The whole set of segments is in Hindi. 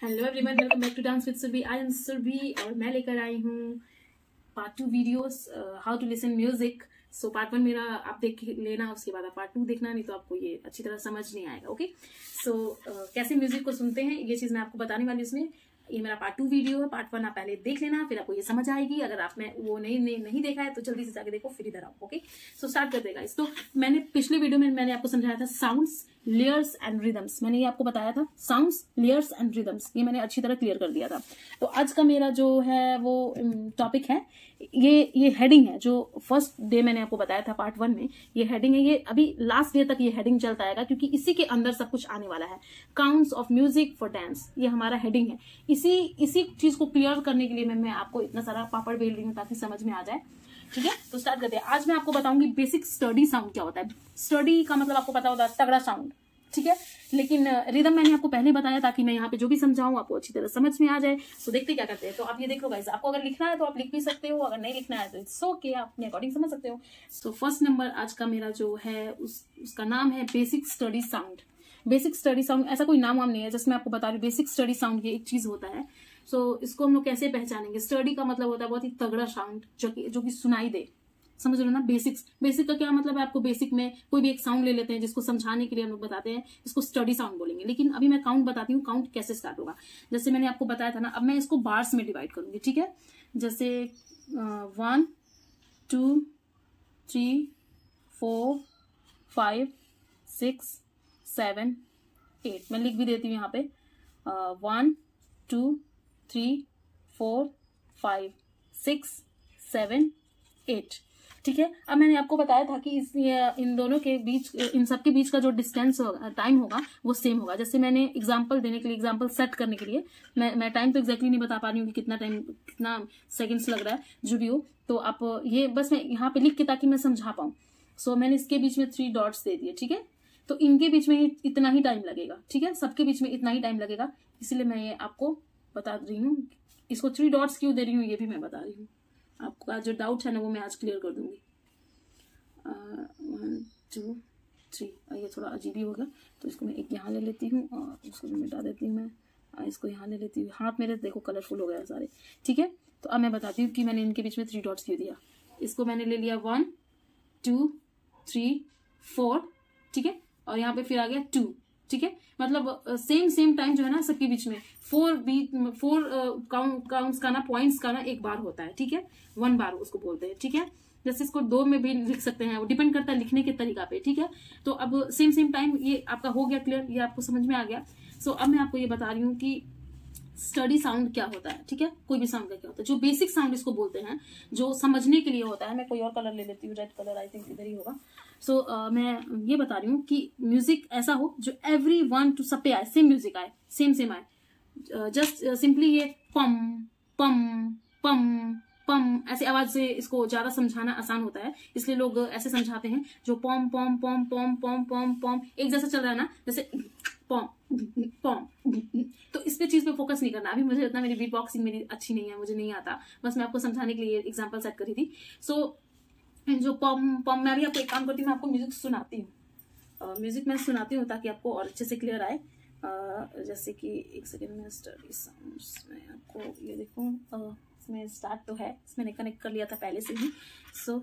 Hello everyone, welcome back to dance with Surbhi. I am Surbhi और मैं लेकर आई हूँ part 2 videos how to listen music. So part 1 मेरा आप देख लेना, उसके बाद आप पार्ट 2 देखना, नहीं तो आपको ये अच्छी तरह समझ नहीं आएगा। ओके, सो कैसे म्यूजिक को सुनते हैं ये चीज मैं आपको बताने वाली हूँ इसमें। ये मेरा पार्ट 2 वीडियो है। पार्ट 1 आप पहले देख लेना, फिर आपको ये समझ आएगी। अगर आपने वो नहीं देखा है तो जल्दी से जाके देखो, फिर इधर आओ। ओके, सो स्टार्ट कर देगा इस। तो मैंने पिछले वीडियो में मैंने आपको समझाया था साउंड्स, लेयर्स एंड रिदम्स। मैंने ये आपको बताया था साउंड्स, लेयर्स एंड रिदम्स, ये मैंने अच्छी तरह क्लियर कर दिया था। तो आज का मेरा जो है वो टॉपिक है, ये हेडिंग है जो फर्स्ट डे मैंने आपको बताया था पार्ट 1 में। ये हेडिंग है, ये अभी लास्ट डे तक ये हेडिंग चलता आएगा, क्योंकि इसी के अंदर सब कुछ आने वाला है। Counts of music for dance, ये हमारा हेडिंग है। इसी चीज को क्लियर करने के लिए मैं आपको इतना सारा पापड़ बेल रही हूँ ताकि समझ में आ जाए। ठीक है, तो स्टार्ट करते हैं। आज मैं आपको बताऊंगी बेसिक स्टडी साउंड क्या होता है। स्टडी का मतलब आपको पता होता है तगड़ा साउंड, ठीक है, लेकिन रिदम मैंने आपको पहले बताया ताकि मैं यहाँ पे जो भी समझाऊं आपको अच्छी तरह समझ में आ जाए। तो देखते क्या करते हैं। तो आप ये देखो गाइस, आपको अगर लिखना है तो आप लिख भी सकते हो, अगर नहीं लिखना है तो इट्स ओके, आप अपने अकॉर्डिंग समझ सकते हो। सो फर्स्ट नंबर आज का मेरा जो है उसका नाम है basic study sound. Basic study sound ऐसा कोई नाम वाम नहीं है, जैसे मैं आपको बता रही हूँ। बेसिक स्टडी साउंड ये एक चीज होता है। सो इसको हम लोग कैसे पहचानेंगे। स्टडी का मतलब होता है बहुत ही तगड़ा साउंड जो कि सुनाई दे। समझ लो ना। बेसिक का क्या मतलब है आपको। बेसिक में कोई भी एक साउंड ले लेते हैं जिसको समझाने के लिए हम लोग बताते हैं, इसको स्टडी साउंड बोलेंगे। लेकिन अभी मैं काउंट बताती हूँ, काउंट कैसे स्टार्ट होगा। जैसे मैंने आपको बताया था ना, अब मैं इसको बार्स में डिवाइड करूंगी। ठीक है, जैसे 1 2 3 4 5 6 7 8। मैं लिख भी देती हूँ यहाँ पे 1 2 3 4 5 6 7 8। ठीक है, अब मैंने आपको बताया था कि इन दोनों के बीच, इन सबके बीच का जो डिस्टेंस होगा, टाइम होगा, वो सेम होगा। जैसे मैंने एग्जांपल देने के लिए, एग्जांपल सेट करने के लिए, मैं टाइम तो एग्जैक्टली नहीं बता पा रही हूँ कि कितना सेकंड्स लग रहा है जो भी हो। तो आप ये बस मैं यहाँ पे लिख के ताकि मैं समझा पाऊँ। सो मैंने इसके बीच में 3 डॉट्स दे दिए। ठीक है, तो इनके बीच में इतना ही टाइम लगेगा। ठीक है, सबके बीच में इतना ही टाइम लगेगा, इसलिए मैं ये आपको बता रही हूँ। इसको 3 डॉट्स क्यों दे रही हूँ ये भी मैं बता रही हूँ। आपका जो डाउट है ना वो मैं आज क्लियर कर दूंगी। 1 2 3। ये थोड़ा अजीब ही होगा, तो इसको मैं एक यहाँ ले लेती हूँ और इसको मिटा देती हूँ। मैं इसको यहाँ ले लेती हूँ। हाथ मेरे देखो कलरफुल हो गया सारे। ठीक है, तो अब मैं बताती हूँ कि मैंने इनके बीच में 3 डॉट्स क्यों दिया। इसको मैंने ले लिया 1 2 3 4। ठीक है, और यहाँ पे फिर आ गया 2। ठीक है, मतलब सेम टाइम जो है ना सबके बीच में 4 काउंट्स का ना, पॉइंट्स का ना एक बार होता है। ठीक है, 1 बार उसको बोलते हैं। ठीक है, जैसे इसको 2 में भी लिख सकते हैं, वो डिपेंड करता है लिखने के तरीका पे। ठीक है, तो अब सेम टाइम ये आपका हो गया क्लियर, ये आपको समझ में आ गया। सो अब मैं आपको ये बता रही हूँ कि स्टडी साउंड क्या होता है। ठीक है, कोई भी साउंड का क्या होता है। जो बेसिक साउंड इसको बोलते हैं, जो समझने के लिए होता है। मैं कोई और कलर ले लेती हूँ, रेड कलर, आई थिंक इधर ही होगा। सो मैं ये बता रही हूँ कि म्यूजिक ऐसा हो जो एवरी वन टू सब पे आए, सेम म्यूजिक आए, सेम आए। जस्ट सिंपली ये पम पम पम पम ऐसे आवाज से इसको ज्यादा समझाना आसान होता है, इसलिए लोग ऐसे समझाते हैं। जो पम पम पम पम पम पम पम एक जैसा चल रहा है ना, जैसे पम पम, तो इस पे चीज पे फोकस नहीं करना। अभी मुझे इतना, मेरी बीट बॉक्सिंग मेरी अच्छी नहीं है, मुझे नहीं आता। बस मैं आपको समझाने के लिए एग्जांपल सेट करी थी। सो जो पम पम, मैं भी आपको एक काम करती हूँ, मैं आपको म्यूजिक सुनाती हूँ। म्यूजिक मैं सुनाती हूँ ताकि आपको और अच्छे से क्लियर आए। जैसे कि एक सेकेंड में स्टडी साउंड्स में आपको ये देखो, इसमें स्टार्ट तो है, इसमें मैंने कनेक्ट कर लिया था पहले से ही। सो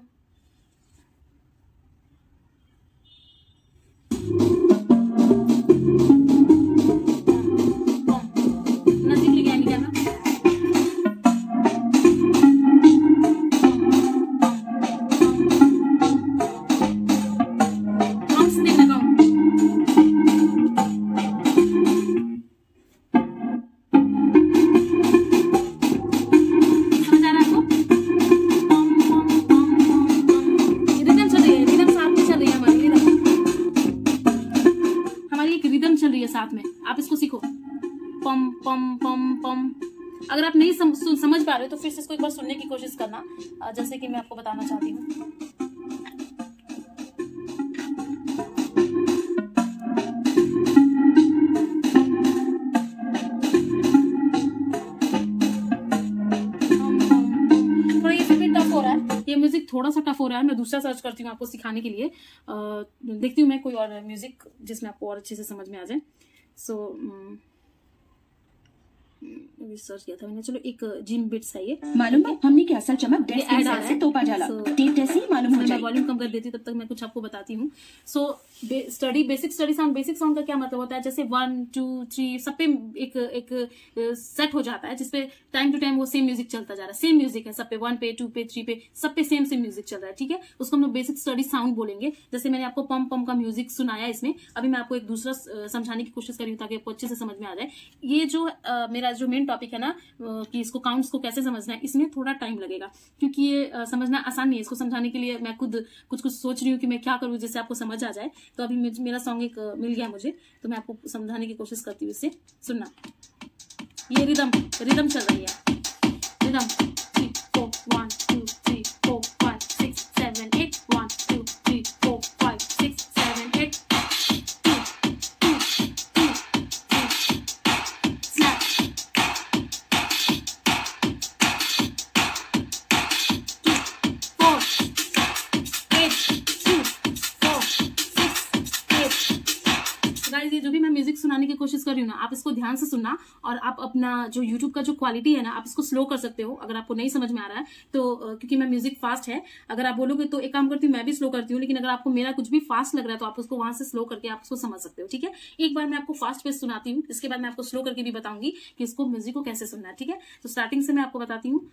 साथ में आप इसको सीखो, पम पम पम पम। अगर आप नहीं समझ पा रहे हो तो फिर से इसको एक बार सुनने की कोशिश करना, जैसे कि मैं आपको बताना चाहती हूँ। थोड़ा ये फिर भी टफ हो रहा है, ये म्यूजिक थोड़ा सा टफ हो रहा है। मैं दूसरा सर्च करती हूँ आपको सिखाने के लिए। देखती हूँ मैं कोई और म्यूजिक जिसमें आपको और अच्छे से समझ में आ जाए। सो अभी सर्च किया था मैंने, चलो एक जिम बिट्स है ये, मालूम है हमने क्या असल चमक ड्रेस के हिसाब से तोपा जाला टेप जैसी मालूम हो जाए। मैं वॉल्यूम कम कर देती हूँ, तब तक मैं कुछ आपको बताती हूँ। सो बेसिक साउंड का क्या मतलब होता है, जैसे 1 2 3 सब पे एक सेट हो जाता है, जिसपे टाइम टू टाइम वो सेम म्यूजिक चलता जा रहा है, सेम म्यूजिक है सब पे, 1 पे 2 पे 3 पे सब पे सेम म्यूजिक चल रहा है, ठीक है। उसको हम लोग बेसिक स्टडी साउंड बोलेंगे। जैसे मैंने आपको पम पम का म्यूजिक सुनाया इसमें, अभी मैं आपको एक दूसरा समझाने की कोशिश कर रही हूँ ताकि आपको अच्छे से समझ में आ जाए। ये जो मेरा जो मेन टॉपिक है ना कि इसको काउंट्स को कैसे समझना है, इसमें थोड़ा टाइम लगेगा, क्योंकि ये समझना आसान नहीं है। इसको समझाने के लिए मैं खुद कुछ सोच रही हूँ कि मैं क्या करूँ जिससे आपको समझ आ जाए। तो अभी मेरा सॉन्ग एक मिल गया मुझे, तो मैं आपको समझाने की कोशिश करती हूँ। इससे सुनना, ये रिदम चल रही है, रिदम 3 4 1 2 3 4 5 6 7 8 1 2 3 4 5 6 7 8 ये जो भी मैं म्यूजिक सुनाने की कोशिश कर रही हूँ ना, आप इसको ध्यान से सुनना, और आप अपना जो यूट्यूब का जो क्वालिटी है ना, आप इसको स्लो कर सकते हो अगर आपको नहीं समझ में आ रहा है तो, क्योंकि मैं म्यूजिक फास्ट है। अगर आप बोलोगे तो एक काम करती हूँ, मैं भी स्लो करती हूँ, लेकिन अगर आपको मेरा कुछ भी फास्ट लग रहा है तो आप उसको वहां से स्लो करके आप उसको समझ सकते हो, ठीक है। एक बार मैं आपको फास्ट पे सुनाती हूँ, इसके बाद मैं आपको स्लो करके भी बताऊंगी कि इसको म्यूजिक को कैसे सुनना है, ठीक है। तो स्टार्टिंग से मैं आपको बताती हूँ।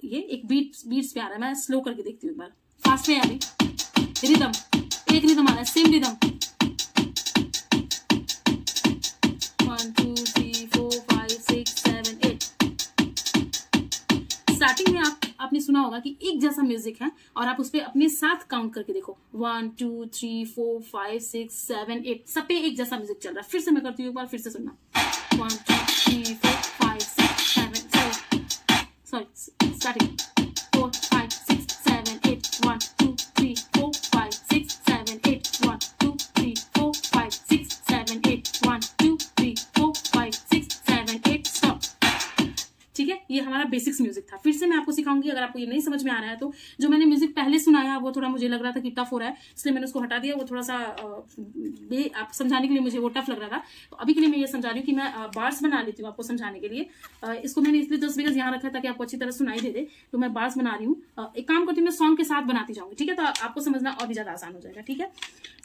ये एक बीट्स पे आ रहा है, मैं स्लो करके देखती हूँ एक बार। फास्ट पे आ रही रिदम, एक रिदम आ रहा है, सेम रिदम, 1 2 3 4 5 6 7 8। स्टार्टिंग में आपने सुना होगा कि एक जैसा म्यूजिक है, और आप उस पर अपने साथ काउंट करके देखो, 1 2 3 4 5 6 7 8 सब पे एक जैसा म्यूजिक चल रहा है। फिर से मैं करती हूँ एक बार, फिर से सुनना, 1 2 3 4 5 6 7 सॉरी स्टार्टिंग 4 5 6 7 8 1 2 3 4 5 6 7 8 1 2 3 4 5 6 7 8 1 2 3 4 5 6 7 8 स्टॉप, ठीक है। ये हमारा बेसिक्स म्यूजिक था। फिर से मैं आपको सिखाऊंगी, अगर आपको ये नहीं समझ में आ रहा है तो। जो मैंने म्यूजिक पहले सुनाया वो थोड़ा मुझे लग रहा था कि टफ हो रहा है, इसलिए मैंने उसको हटा दिया। वो थोड़ा सा आप समझाने के लिए मुझे वो टफ लग रहा था, तो अभी के लिए मैं ये समझा रही हूँ कि मैं बार्स बना लेती हूँ आपको समझाने के लिए। इसको मैंने इसलिए 10 बिगज यहाँ रखा है ताकि आपको अच्छी तरह सुनाई दे दे, तो मैं बार्स बना रही हूँ। एक काम करती हूँ, मैं सॉन्ग के साथ बनाती जाऊंगी, ठीक है, तो आपको समझना और भी ज्यादा आसान हो जाएगा, ठीक है।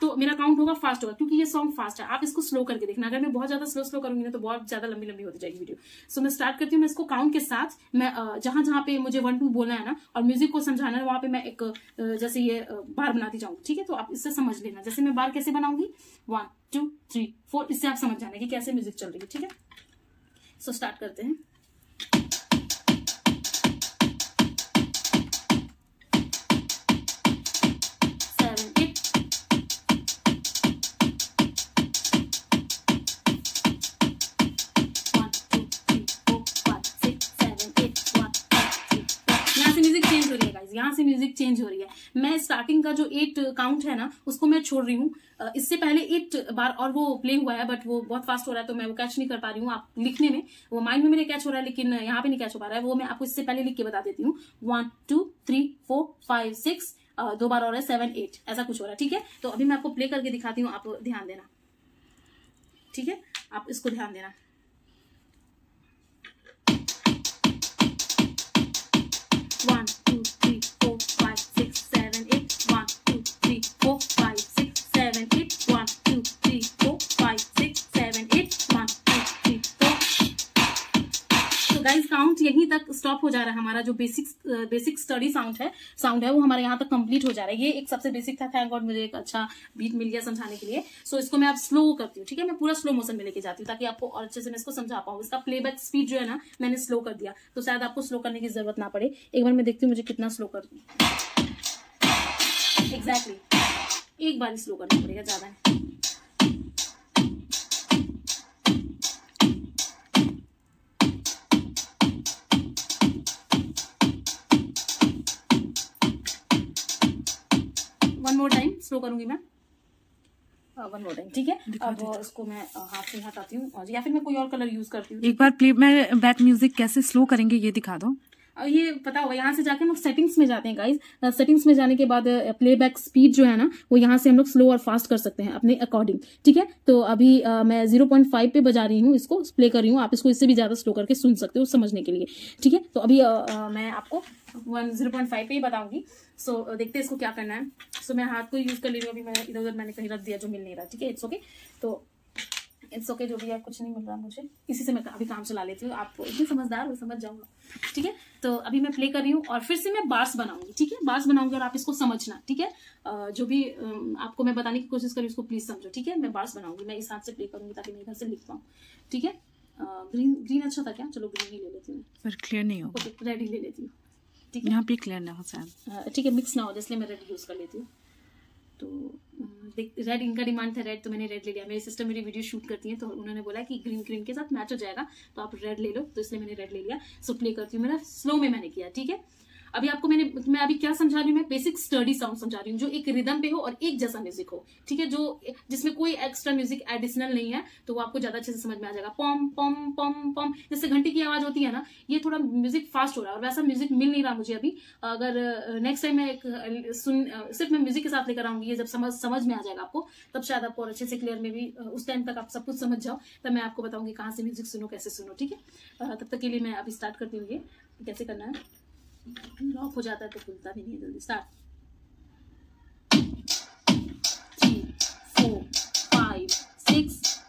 तो मेरा काउंट होगा फास्ट होगा, क्योंकि ये सॉन्ग फास्ट है। आप इसको स्लो करके देखना, अगर मैं बहुत ज्यादा स्लो करूंगी ना तो बहुत ज्यादा लंबी होती जाएगी वीडियो। सो मैं स्टार्ट करती हूँ, मैं इसको काउंट के साथ, मैं जहां पे मुझे 1 2 बोलना है ना और म्यूजिक को समझाना है, वहां पे मैं एक जैसे ये बार बनाती जाऊंगी, ठीक है। तो आप इससे समझ लेना, जैसे मैं बार कैसे बनाऊंगी, 1 2 3 4, इससे आप समझ जाना कि कैसे म्यूजिक चल रही है, ठीक है। सो स्टार्ट करते हैं। यहाँ से म्यूजिक चेंज हो रही है। मैं स्टार्टिंग का जो 8 काउंट है ना उसको मैं छोड़ रही हूँ। इससे पहले 8 बार और वो प्ले हुआ है, बट वो बहुत फास्ट हो रहा है तो मैं वो कैच नहीं कर पा रही हूँ। आप लिखने में वो माइंड में मेरे कैच हो रहा है, लेकिन यहाँ पे नहीं कैच हो पा रहा है। वो मैं आपको इससे पहले लिख के बता देती हूँ। 1 2 3 4 5 6, 2 बार और है 7 8, ऐसा कुछ हो रहा है, ठीक है। तो अभी मैं आपको प्ले करके दिखाती हूँ, आप ध्यान देना, ठीक है। आप इसको ध्यान देना। गाइस काउंट यहीं तक स्टॉप हो जा रहा है। हमारा जो बेसिक स्टडी साउंड है वो हमारे यहाँ तक कंप्लीट हो जा रहा है। ये एक सबसे बेसिक था। थैंक गॉड मुझे एक अच्छा बीट मिल गया समझाने के लिए। सो इसको मैं अब स्लो करती हूँ, ठीक है। मैं पूरा स्लो मोशन में लेके जाती हूँ ताकि आपको और अच्छे से मैं इसको समझा पाऊँ। इसका प्लेबैक स्पीड जो है ना मैंने स्लो कर दिया, तो शायद आपको स्लो करने की जरूरत ना पड़े। एक बार मैं देखती हूँ मुझे कितना स्लो कर दूँ। एग्जैक्टली एक बार स्लो करना पड़ेगा, ज्यादा है। वन मोर टाइम स्लो करूंगी मैं, वन मोर टाइम, ठीक है। अब इसको मैं हाथ से हटाती हूँ या फिर मैं कोई और कलर यूज करती हूँ। एक बार प्ले में बैक म्यूजिक कैसे स्लो करेंगे ये दिखा दो। ये पता होगा, यहाँ से जाके हम लोग सेटिंग्स में जाते हैं गाइज। सेटिंग्स में जाने के बाद प्लेबैक स्पीड जो है ना वो यहाँ से हम लोग स्लो और फास्ट कर सकते हैं अपने अकॉर्डिंग, ठीक है। तो अभी मैं 0.5 पे बजा रही हूँ, इसको प्ले कर रही हूँ, आप इसको इससे भी ज्यादा स्लो करके सुन सकते हो समझने के लिए, ठीक है। तो अभी मैं आपको 0.5 पे ही बताऊंगी। सो देखते हैं इसको क्या करना है। सो मैं हाथ को यूज कर ले रही हूँ, अभी मैं इधर उधर मैंने कहीं रख दिया जो मिल नहीं रहा, ठीक है। इट्स ओके, तो इट्स ओके, जो भी है कुछ नहीं मिल रहा मुझे, इसी से मैं अभी काम चला लेती हूँ। आप इतने समझदार हो, समझ जाऊंगा, ठीक है। तो अभी मैं प्ले कर रही हूँ और फिर से मैं बार्स बनाऊंगी, ठीक है। बार्स बनाऊंगी और आप इसको समझना, ठीक है। जो भी आपको मैं बताने की कोशिश करूँ उसको प्लीज समझो, ठीक है। मैं बार्स बनाऊंगी, मैं इस हाथ से प्ले करूंगी ताकि मैं इधर से लिख पाऊँ, ठीक है। ग्रीन अच्छा था क्या? चलो ग्रीन ही ले लेती हूँ, पर क्लियर नहीं होगा। ओके, रेड ही ले लेती हूँ, ठीक है। यहाँ पे क्लियर ना हो शायद, ठीक है, मिक्स ना हो, इसलिए मैं रेड यूज कर लेती हूँ। तो रेड इनका डिमांड था रेड, तो मैंने रेड ले लिया। मेरी सिस्टर मेरी वीडियो शूट करती है तो उन्होंने बोला कि ग्रीन के साथ मैच हो जाएगा तो आप रेड ले लो, तो इसलिए मैंने रेड ले लिया। सो प्ले करती हूँ, मेरा स्लो में मैंने किया, ठीक है। अभी आपको मैं अभी क्या समझा रही हूँ, मैं बेसिक स्टडी साउंड समझा रही हूँ जो एक रिदम पे हो और एक जैसा म्यूजिक हो, ठीक है। जो जिसमें कोई एक्स्ट्रा म्यूजिक एडिशनल नहीं है, तो वो आपको ज्यादा अच्छे से समझ में आ जाएगा। पम पम पम पम जैसे घंटी की आवाज होती है ना, ये थोड़ा म्यूजिक फास्ट हो रहा है और वैसा म्यूजिक मिल नहीं रहा मुझे अभी। अगर नेक्स्ट टाइम मैं सिर्फ मैं म्यूजिक के साथ लेकर आऊंगी, ये जब समझ में आ जाएगा आपको, तब शायद आपको अच्छे से क्लियर में भी उस टाइम तक आप सब कुछ समझ जाओ, तब मैं आपको बताऊंगी कहाँ से म्यूजिक सुनो, कैसे सुनो, ठीक है। तब तक के लिए मैं अभी स्टार्ट करती हूँ, ये कैसे करना है। लॉक हो जाता है तो खुलता भी नहीं है जल्दी। स्टार्ट 3 4 5 6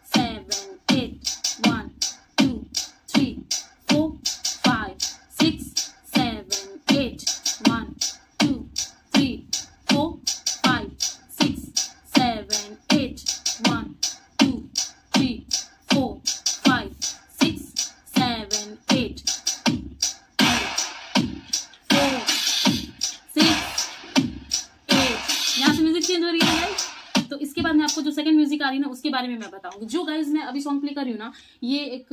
7 8 1 2 3 4 5 6 7 8 1 2 3 4 5 6 7 8 1 2 3 4 5 6 7 8 चेंज हो रही है गाइस। तो इसके बाद में आपको जो सेकंड म्यूजिक आ रही है ना उसके बारे में मैं बताऊंगी। जो गाइस मैं अभी सॉन्ग प्ले कर रही हूँ ना, ये एक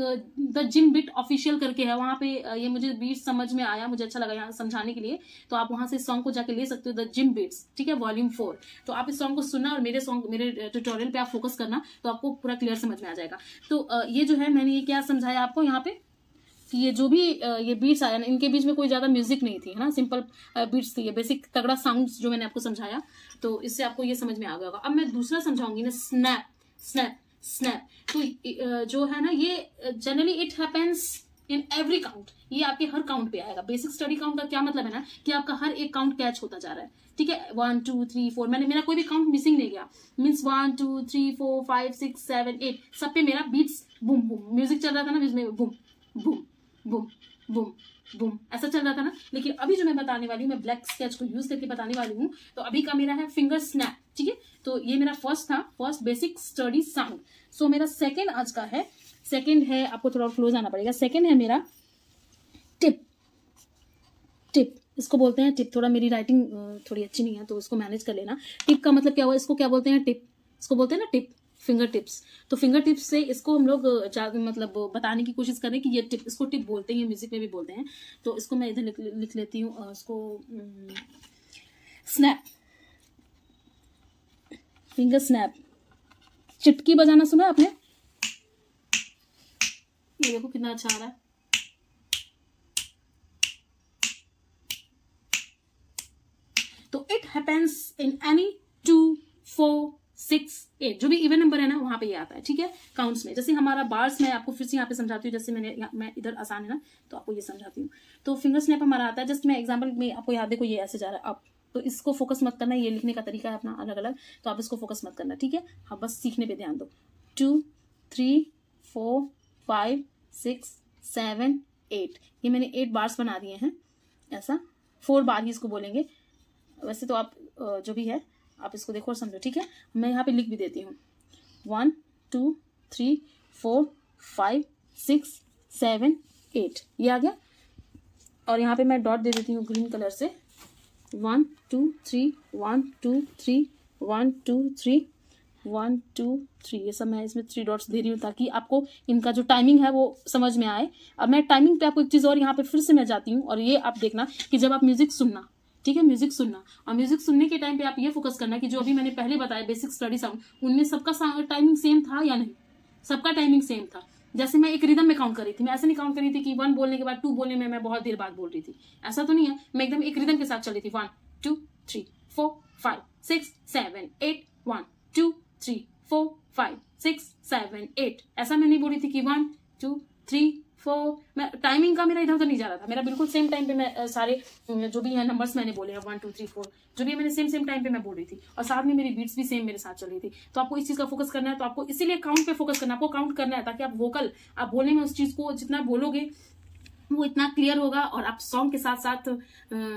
द जिम बीट ऑफिशियल करके है, वहां पे ये मुझे बीट समझ में आया, मुझे अच्छा लगा यहाँ समझाने के लिए, तो आप वहां से सॉन्ग को जाके ले सकते हो, द जिम बीट्स, ठीक है, वॉल्यूम 4। तो आप इस सॉन्ग को सुनना और मेरे ट्यूटोरियल पे आप फोकस करना, तो आपको पूरा क्लियर समझ में आ जाएगा। तो ये जो है मैंने ये क्या समझाया आपको यहाँ पे, कि ये जो भी ये बीट्स आया ना, इनके बीच में कोई ज्यादा म्यूजिक नहीं थी, है ना, सिंपल बीट्स थी, ये बेसिक तगड़ा साउंड्स जो मैंने आपको समझाया, तो इससे आपको ये समझ में आ गया होगा। अब मैं दूसरा समझाऊंगी ना, स्नैप स्नैप स्नैप। तो जो है ना, ये generally it happens in every count, ये आपके हर काउंट पे आएगा। बेसिक स्टडी काउंट का क्या मतलब है ना, कि आपका हर एक काउंट कैच होता जा रहा है, ठीक है। 1 2 3 4 मेरा कोई भी काउंट मिसिंग नहीं गया, मीन्स 1 2 3 4 5 6 7 8 सब पे मेरा बीट्स बूम बूम म्यूजिक चल रहा था ना, जिसमें boom boom boom boom boom ऐसा चल रहा था ना। लेकिन अभी जो मैं बताने वाली हूँ, मैं ब्लैक स्केच को यूज करके बताने वाली हूँ, तो अभी का मेरा है फिंगर स्नैप, ठीक है। तो ये मेरा फर्स्ट बेसिक स्टडी साउंड। सो मेरा सेकंड आज का है, सेकंड है, आपको थोड़ा क्लोज आना पड़ेगा, सेकंड है मेरा टिप। टिप इसको बोलते हैं टिप। थोड़ा मेरी राइटिंग थोड़ी अच्छी नहीं है तो इसको मैनेज कर लेना। टिप का मतलब क्या हुआ, इसको क्या बोलते हैं, टिप, इसको बोलते हैं ना टिप, फिंगर टिप्स। तो फिंगर टिप्स से इसको हम लोग मतलब बताने की कोशिश करें कि ये टिप, इसको टिप बोलते हैं, म्यूजिक में भी बोलते हैं। तो इसको मैं इधर लिख लेती हूँ, इसको स्नैप, फिंगर स्नैप। चुटकी बजाना सुना आपने, ये देखो कितना अच्छा आ रहा है। तो इट हैपेंस इन एनी 2 4 6 8 जो भी इवन नंबर है ना वहां पे ये आता है, ठीक है, काउंट्स में। जैसे हमारा बार्स में आपको फिर से यहाँ पे समझाती हूँ, जैसे मैं इधर आसान है ना तो आपको ये समझाती हूँ। तो फिंगर स्नैप हमारा आता है, जस्ट मैं एग्जांपल में आपको याद, देखो ये ऐसे जा रहा है अप, तो इसको फोकस मत करना, ये लिखने का तरीका है अपना अलग अलग, तो आप इसको फोकस मत करना, ठीक है। हाँ, बस सीखने पे ध्यान दो। 2 3 4 5 6 7 8 ये मैंने 8 बार्स बना दिए हैं, ऐसा 4 बार ही इसको बोलेंगे वैसे। तो आप जो भी है आप इसको देखो और समझो, ठीक है। मैं यहाँ पे लिख भी देती हूँ 1 2 3 4 5 6 7 8 ये आ गया। और यहाँ पे मैं डॉट दे देती हूँ ग्रीन कलर से, 1 2 3 1 2 3 1 2 3 1 2 3 ये सब मैं इसमें 3 डॉट्स दे रही हूँ ताकि आपको इनका जो टाइमिंग है वो समझ में आए। अब मैं टाइमिंग पे आपको एक चीज़ और यहाँ पे फिर से मैं जाती हूँ, और ये आप देखना कि जब आप म्यूजिक सुनना, ठीक है, म्यूजिक सुनना, और म्यूजिक सुनने के टाइम पे आप ये फोकस करना कि जो अभी मैंने पहले बताया बेसिक स्टडी साउंड, उनमें सबका टाइमिंग सेम था या नहीं, सबका टाइमिंग सेम था। जैसे मैं एक रिदम में काउंट कर रही थी, मैं ऐसे नहीं काउंट कर रही थी कि 1 बोलने के बाद 2 बोलने में मैं बहुत देर बाद बोल रही थी, ऐसा तो नहीं है। मैं एकदम एक रिदम के साथ चल रही थी, 1 2 3 4 5 6 7 8 1 2 3 4 5 6 7 8, ऐसा मैं नहीं बोल रही थी कि 1 2 3 4। मैं टाइमिंग का मेरा इधर उधर नहीं जा रहा था, मेरा बिल्कुल सेम टाइम पे मैं सारे जो भी है नंबर्स मैंने बोले हैं 1 2 3 4 जो भी मैंने सेम टाइम पे मैं बोल रही थी, और साथ में मेरी बीट्स भी सेम मेरे साथ चल रही थी। तो आपको इस चीज का फोकस करना है, तो आपको इसीलिए काउंट पे फोकस करना है, आपको काउंट करना है ताकि आप वोकल आप बोलने में उस चीज को जितना बोलोगे वो इतना क्लियर होगा, और आप सॉन्ग के साथ साथ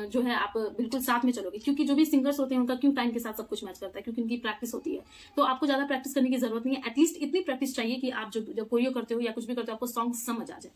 जो है आप बिल्कुल साथ में चलोगे। क्योंकि जो भी सिंगर्स होते हैं उनका क्यों टाइम के साथ सब कुछ मैच करता है, क्योंकि उनकी प्रैक्टिस होती है। तो आपको ज्यादा प्रैक्टिस करने की जरूरत नहीं है, एटलीस्ट इतनी प्रैक्टिस चाहिए कि आप जब कोरियो करते हो या कुछ भी करते हो आपको सॉन्ग समझ आ जाए।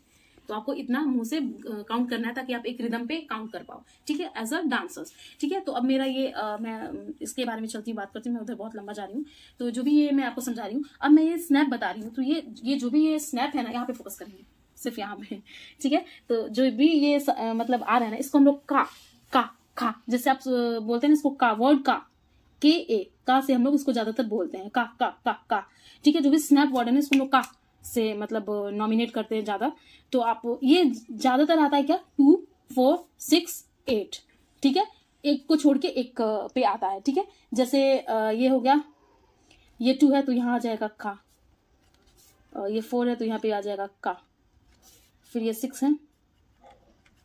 तो आपको इतना मुंह से काउंट करना है ताकि आप एक रिदम पे काउंट कर पाओ, ठीक है, एज अ डांसर्स, ठीक है। तो अब मेरा ये मैं इसके बारे में चलती बात करती हूँ, मैं उधर बहुत लंबा जा रही हूँ। तो जो भी ये मैं आपको समझा रही हूँ, अब मैं ये स्नैप बता रही हूँ, तो ये जो भी ये स्नैप है ना, यहाँ पे फोकस करेंगे सिर्फ यहाँ पे, ठीक है। तो जो भी ये मतलब आ रहा है ना, इसको हम लोग का जैसे आप बोलते हैं इसको का वर्ड का से हम लोग इसको ज्यादातर बोलते हैं का, ठीक है। जो भी स्नैप वर्ड है ना, इसको हम लोग का से मतलब नॉमिनेट करते हैं ज्यादा। तो आप ये ज्यादातर आता है क्या 2 4 6 8, ठीक है, एक को छोड़ के एक पे आता है, ठीक है। जैसे ये हो गया, ये 2 है तो यहाँ आ जाएगा का, ये 4 है तो यहाँ पे आ जाएगा का, फिर ये 6 है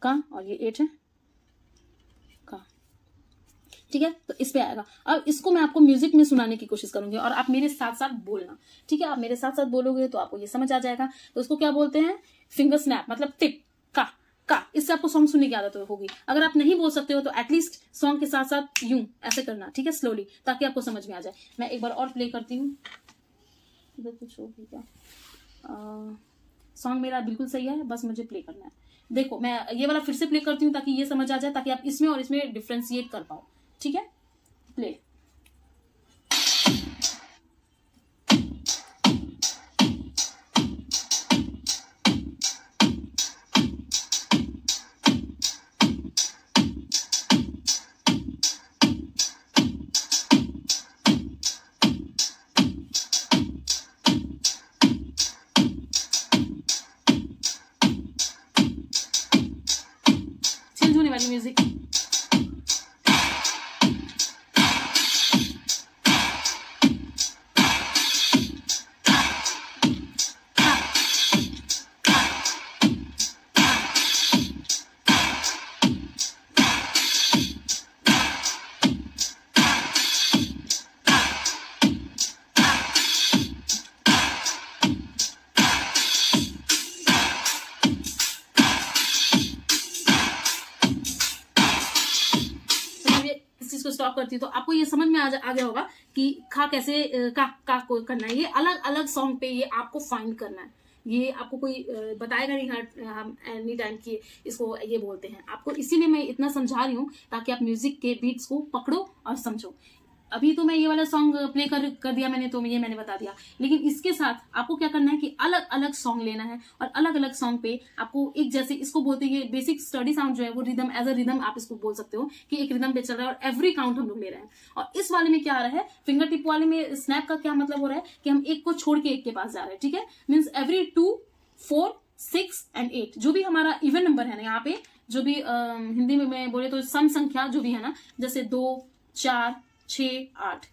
का, और ये 8 है का, ठीक है। तो इस पे आएगा। अब इसको मैं आपको म्यूजिक में सुनाने की कोशिश करूंगी और आप मेरे साथ साथ बोलना, ठीक है। आप मेरे साथ साथ बोलोगे तो आपको ये समझ आ जाएगा। तो इसको क्या बोलते हैं, फिंगर स्नैप, मतलब टिप का। इससे आपको सॉन्ग सुनने की आदत होगी। अगर आप नहीं बोल सकते हो तो एटलीस्ट सॉन्ग के साथ साथ यूं ऐसे करना, ठीक है, स्लोली, ताकि आपको समझ में आ जाए। मैं एक बार और प्ले करती हूँ, इधर कुछ हो गया, सॉन्ग मेरा बिल्कुल सही है, बस मुझे प्ले करना है। देखो मैं ये वाला फिर से प्ले करती हूँ ताकि ये समझ आ जाए, ताकि आप इसमें और इसमें डिफ्रेंशिएट कर पाओ, ठीक है। प्ले। चेंज होने वाली म्यूजिक। स्टॉप करती हूँ तो आपको ये समझ में आ गया होगा कि खा कैसे का को करना है। ये अलग अलग सॉन्ग पे ये आपको फाइंड करना है, ये आपको कोई बताएगा नहीं हम एनी टाइम कि इसको ये बोलते हैं आपको। इसीलिए मैं इतना समझा रही हूँ ताकि आप म्यूजिक के बीट्स को पकड़ो और समझो। अभी तो मैं ये वाला सॉन्ग प्ले कर दिया मैंने, तो ये मैंने बता दिया, लेकिन इसके साथ आपको क्या करना है कि अलग अलग सॉन्ग लेना है और अलग अलग सॉन्ग पे आपको एक जैसे इसको बोलते हैं बेसिक स्टडी साउंड जो है वो रिदम, एज अ रिदम आप इसको बोल सकते हो कि एक रिदम पे चल रहा है और एवरी काउंट हम लोग ले रहे हैं। और इस वाले में क्या आ रहा है, फिंगर टिप वाले में स्नैप का क्या मतलब हो रहा है कि हम एक को छोड़ के एक के पास जा रहे हैं, ठीक है। मीन्स एवरी 2 4 6 एंड 8 जो भी हमारा इवन नंबर है ना, यहाँ पे जो भी हिंदी में मैं बोले तो सम संख्या जो भी है ना, जैसे 2 4 6 8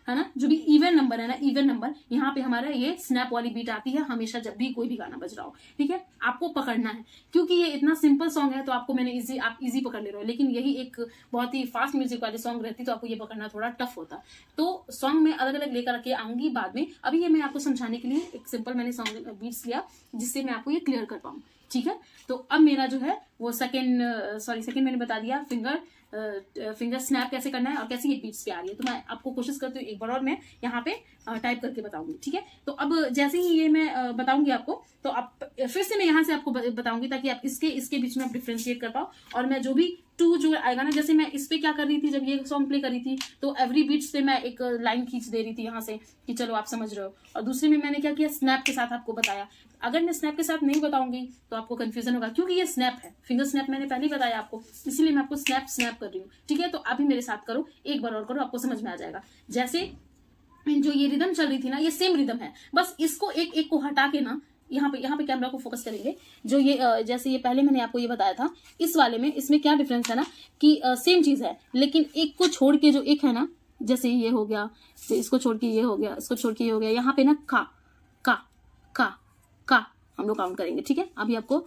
है ना, जो भी इवन नंबर है ना, इवन नंबर यहाँ पे हमारा ये स्नैप वाली बीट आती है हमेशा जब भी कोई भी गाना बज रहा हो, ठीक है। आपको पकड़ना है क्योंकि ये इतना सिंपल सॉन्ग है तो आपको मैंने आप इजी पकड़ ले रहे हो, लेकिन यही एक बहुत ही फास्ट म्यूजिक वाले सॉन्ग रहती तो आपको ये पकड़ना थोड़ा टफ होता। तो सॉन्ग में अलग अलग लेकर के आऊंगी बाद में। अभी ये मैं आपको समझाने के लिए एक सिंपल मैंने सॉन्ग बीट्स लिया जिससे मैं आपको ये क्लियर कर पाऊँ, ठीक है। तो अब मेरा जो है वो सेकंड मैंने बता दिया फिंगर स्नैप कैसे करना है और कैसे ये बीट्स पे आ रही है। तो मैं आपको कोशिश करती हूँ एक बार और मैं यहाँ पे टाइप करके बताऊंगी, ठीक है। तो अब जैसे ही ये मैं बताऊंगी आपको तो आप फिर से मैं यहाँ से आपको बताऊंगी ताकि आप इसके बीच में आप डिफ्रेंशिएट कर पाओ। और मैं जो भी 2 जो आएगा ना, जैसे मैं इस पे क्या कर रही थी, जब ये सॉन्ग प्ले कर रही थी तो एवरी बीट्स पे मैं एक लाइन खींच दे रही थी यहाँ से कि चलो आप समझ रहे हो। और दूसरे में मैंने क्या किया, स्नैप के साथ आपको बताया। अगर मैं स्नैप के साथ नहीं बताऊंगी तो आपको कंफ्यूजन होगा क्योंकि ये स्नैप है, फिंगर स्नैप मैंने पहले ही बताया आपको, इसीलिए मैं आपको स्नैप कर रही हूँ, ठीक है। तो अभी मेरे साथ करो, एक बार और करो, आपको समझ में आ जाएगा। जैसे जो ये रिदम चल रही थी ना, ये सेम रिदम है, बस इसको एक को हटा के ना यहाँ पे कैमरा को फोकस करेंगे। जो ये जैसे ये पहले मैंने आपको ये बताया था, इस वाले में इसमें क्या डिफरेंस है ना कि सेम चीज है, लेकिन एक को छोड़ के जो एक है ना, जैसे ये हो गया, तो इसको छोड़ के ये हो गया, इसको छोड़ के ये हो गया, यहाँ पे ना का का का का हम लोग काउंट करेंगे। ठीक है, अभी आपको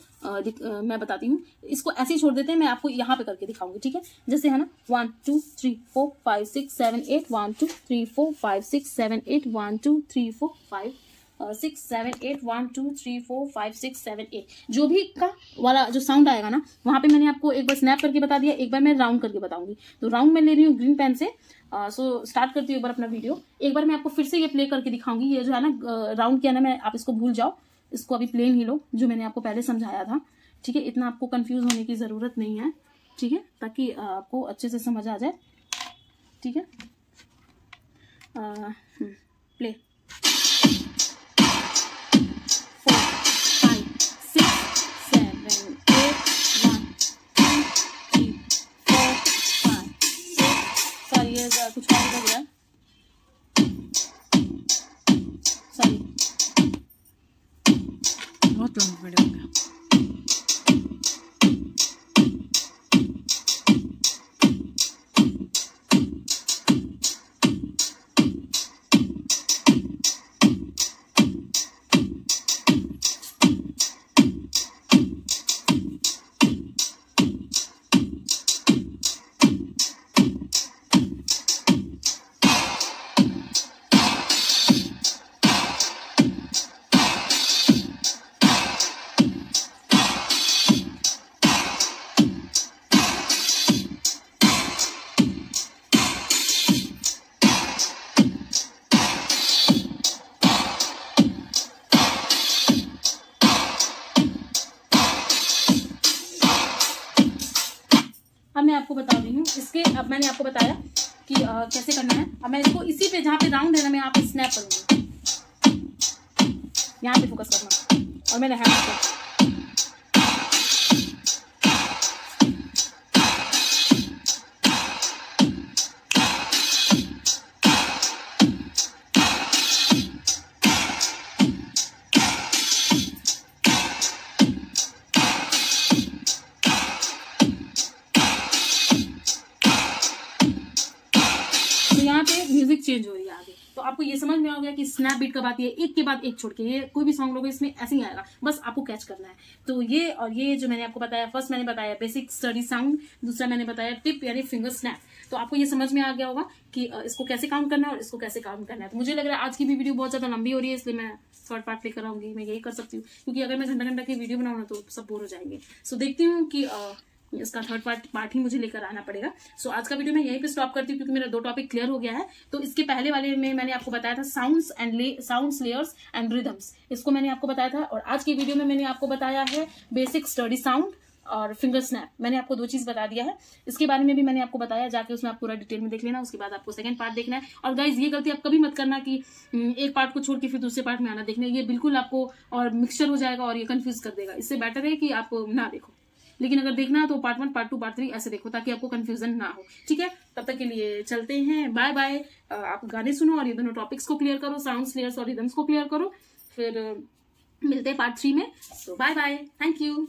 मैं बताती हूँ। इसको ऐसे ही छोड़ देते हैं, मैं आपको यहाँ पे करके दिखाऊंगी। ठीक है, जैसे है ना 1 2 3 4 5 6 7 8 1 2 3 4 5 6 7 8 1 2 3 4 5 6 7 8 1 2 3 4 5 6 7 8 जो भी का वाला जो साउंड आएगा ना, वहां पे मैंने आपको एक बार स्नैप करके बता दिया, एक बार मैं राउंड करके बताऊंगी। तो राउंड में ले रही हूँ ग्रीन पेन से। सो स्टार्ट करती हूँ एक बार अपना वीडियो। एक बार मैं आपको फिर से ये प्ले करके दिखाऊंगी। ये जो है ना राउंड किया ना मैं, आप इसको भूल जाओ, इसको अभी प्लेन ही लो जो मैंने आपको पहले समझाया था। ठीक है, इतना आपको कंफ्यूज होने की जरूरत नहीं है। ठीक है, ताकि आपको अच्छे से समझ आ जाए। ठीक है, प्ले 4 5 6 7 8 1 2 3 4 5 6 सॉरी ये कुछ और हो गया, सॉरी बहुत लंबा वीडियो हो गया। अब मैं आपको बता रही हूँ इसके। अब मैंने आपको बताया कि कैसे करना है। अब मैं इसको इसी पे जहाँ पे राउंड है ना, मैं यहाँ पे स्नैप करूंगी, यहाँ पे फोकस करना, और मैंने हैंड को म्यूजिक चेंज हो रही है आगे। तो आपको ये समझ में आ गया कि स्नैप बीट कब आती है, एक के बाद एक छोड़ के। ये कोई भी सॉन्ग लोगे इसमें ऐसे ही आएगा, बस आपको कैच करना है। तो ये और ये जो मैंने आपको बताया, फर्स्ट मैंने बताया बेसिक स्टडी साउंड, दूसरा मैंने बताया टिप यानी फिंगर स्नैप। तो आपको ये समझ में आ गया होगा कि इसको कैसे काउंट करना है और इसको कैसे काउंट करना है। तो मुझे लग रहा है आज की भी वीडियो बहुत ज्यादा लंबी हो रही है, इसलिए मैं थर्ड पार्ट लेकर आऊंगी। मैं यही कर सकती हूँ, क्योंकि अगर मैं घंटा घंटा की वीडियो बनाऊँ ना तो सब बोर हो जाएंगे। सो देखती हूँ कि इसका थर्ड पार्ट ही मुझे लेकर आना पड़ेगा। सो आज का वीडियो मैं यहीं पे स्टॉप करती हूँ, क्योंकि मेरा 2 टॉपिक क्लियर हो गया है। तो इसके पहले वाले में मैंने आपको बताया था साउंड्स लेयर्स एंड रिदम्स, इसको मैंने आपको बताया था। और आज की वीडियो में मैंने आपको बताया है बेसिक स्टडी साउंड और फिंगर स्नैप। मैंने आपको 2 चीज बता दिया है। इसके बारे में भी मैंने आपको बताया, जाके उसमें आप पूरा डिटेल में देख लेना। उसके बाद आपको सेकंड पार्ट देखना है। और गाइज ये गलती आप कभी मत करना कि एक पार्ट को छोड़ के फिर दूसरे पार्ट में आना देखने। ये बिल्कुल आपको और मिक्सचर हो जाएगा और ये कंफ्यूज कर देगा। इससे बेटर है कि आप ना देखो, लेकिन अगर देखना है तो पार्ट 1 पार्ट 2 पार्ट 3 ऐसे देखो, ताकि आपको कंफ्यूजन ना हो। ठीक है, तब तक के लिए चलते हैं, बाय बाय। आप गाने सुनो और ये दोनों टॉपिक्स को क्लियर करो, साउंड्स लेयर्स और रिदम्स को क्लियर करो। फिर मिलते हैं पार्ट 3 में। तो बाय बाय, थैंक यू।